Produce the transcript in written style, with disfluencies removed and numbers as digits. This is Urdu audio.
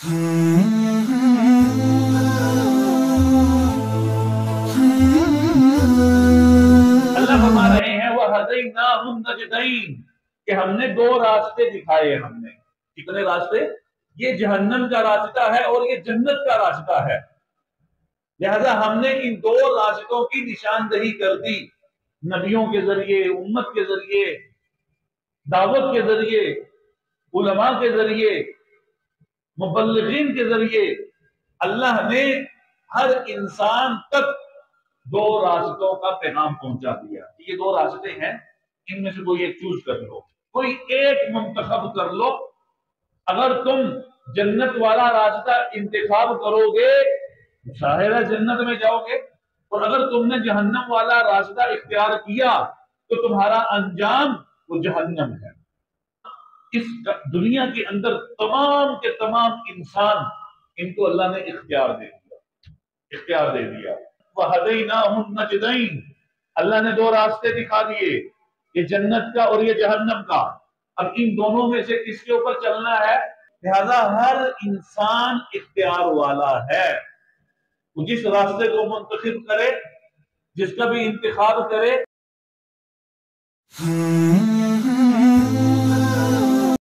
اللہ فرما رہے ہیں وَهَدَيْنَاهُ النَّجْدَيْنِ کہ ہم نے دو راستے دکھائے. ہم نے کتنے راستے؟ یہ جہنم کا راستہ ہے اور یہ جنت کا راستہ ہے. لہذا ہم نے ان دو راستوں کی نشاندہی کر دی، نبیوں کے ذریعے، امت کے ذریعے، دعوت کے ذریعے، علماء کے ذریعے، مبلغین کے ذریعے. اللہ نے ہر انسان تک دو راستوں کا پیغام پہنچا دیا. یہ دو راستے ہیں، ان میں سے کوئی ایک چوز کر لو، کوئی ایک منتخب کر لو. اگر تم جنت والا راستہ انتخاب کرو گے ظاہر ہے جنت میں جاؤ گے، اور اگر تم نے جہنم والا راستہ اختیار کیا تو تمہارا انجام وہ جہنم ہے. اس دنیا کے اندر تمام کے تمام انسان، ان کو اللہ نے اختیار دے دیا. وَهَدَيْنَاهُ النَّجْدَيْنِ اللہ نے دو راستے دکھا دیے، یہ جنت کا اور یہ جہنم کا. اب ان دونوں میں سے کس کے اوپر چلنا ہے؟ لہذا ہر انسان اختیار والا ہے. وہ جس راستے کو منتخب کرے، جس کا بھی انتخاب کرے.